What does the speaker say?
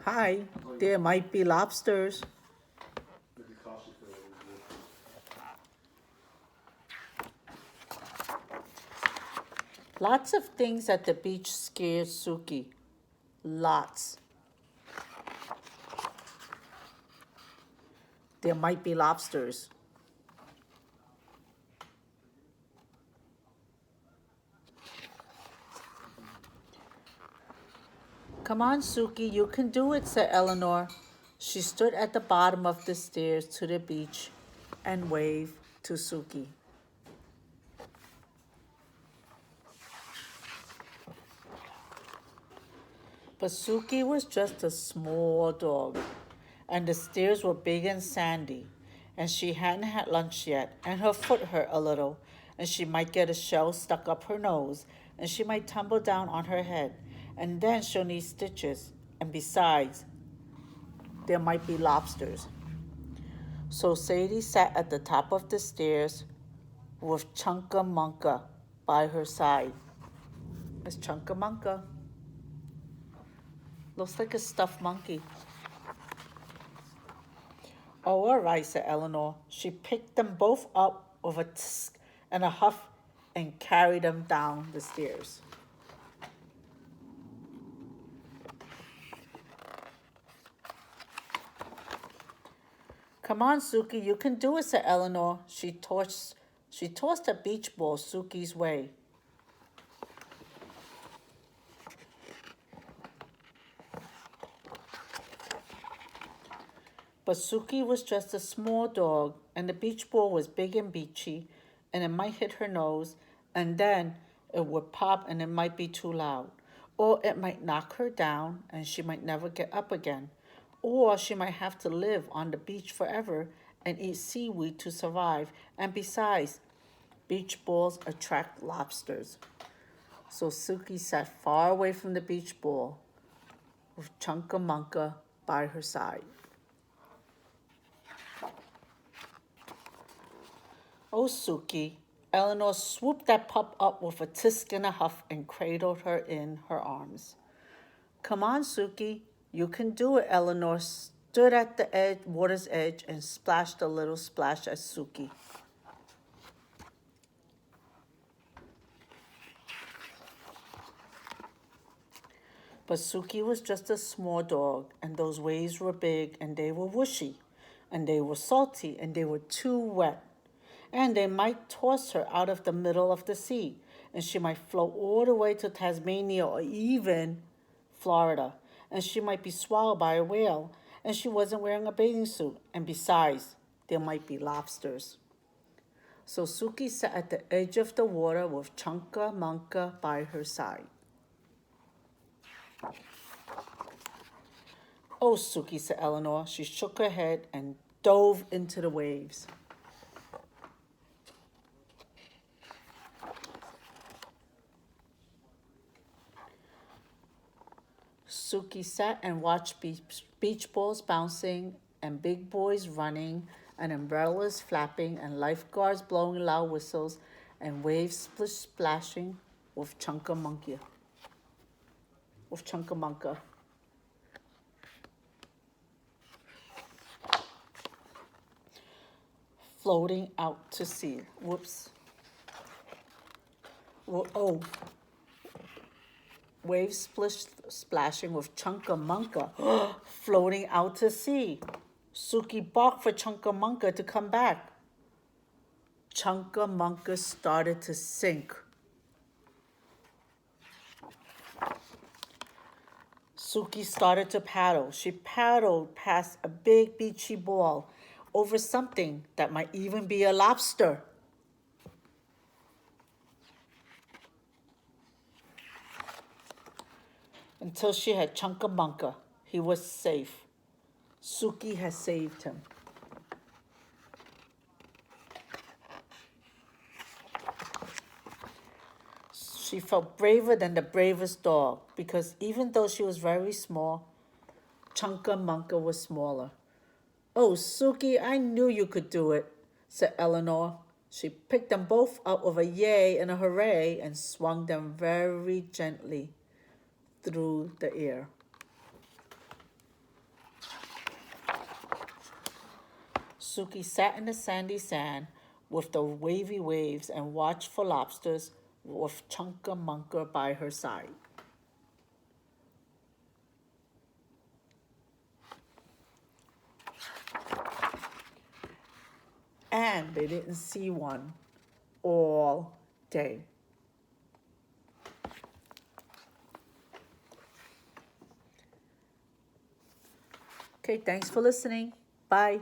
Hi, there might be lobsters. Lots of things at the beach scare Suki. Lots. There might be lobsters. Come on, Suki, you can do it, said Eleanor. She stood at the bottom of the stairs to the beach and waved to Suki. But Suki was just a small dog, and the stairs were big and sandy, and she hadn't had lunch yet, and her foot hurt a little, and she might get a shell stuck up her nose, and she might tumble down on her head, and then she'll need stitches, and besides, there might be lobsters. So Sadie sat at the top of the stairs with Chunka by her side. It's Chunka. Looks like a stuffed monkey. Oh, all right, said Eleanor. She picked them both up with a tsk and a huff and carried them down the stairs. Come on, Suki, you can do it, said Eleanor. She tossed a beach ball Suki's way. But Suki was just a small dog, and the beach ball was big and beachy, and it might hit her nose, and then it would pop and it might be too loud. Or it might knock her down, and she might never get up again. Or she might have to live on the beach forever and eat seaweed to survive. And besides, beach balls attract lobsters. So Suki sat far away from the beach ball with Chunka by her side. Oh, Suki. Eleanor swooped that pup up with a tisk and a huff and cradled her in her arms. Come on, Suki. You can do it, Eleanor stood at the water's edge and splashed a little splash at Suki. But Suki was just a small dog, and those waves were big, and they were whooshy, and they were salty, and they were too wet. And they might toss her out of the middle of the sea, and she might float all the way to Tasmania or even Florida, and she might be swallowed by a whale, and she wasn't wearing a bathing suit, and besides, there might be lobsters. So Suki sat at the edge of the water with Chunka by her side. Oh, Suki, said Eleanor. She shook her head and dove into the waves. Suki sat and watched beach balls bouncing and big boys running and umbrellas flapping and lifeguards blowing loud whistles and waves splashing with Chunka. Floating out to sea. Whoops. Oh. Waves splashing with Chunka floating out to sea. Suki barked for Chunka to come back. Chunka started to sink. Suki started to paddle. She paddled past a big beachy ball over something that might even be a lobster. Until she had Chunka. He was safe. Suki had saved him. She felt braver than the bravest dog because even though she was very small, Chunka was smaller. Oh, Suki, I knew you could do it, said Eleanor. She picked them both up with a yay and a hooray and swung them very gently through the air. Suki sat in the sandy sand with the wavy waves and watched for lobsters with Chunka Munker by her side. And they didn't see one all day. Okay, thanks for listening. Bye.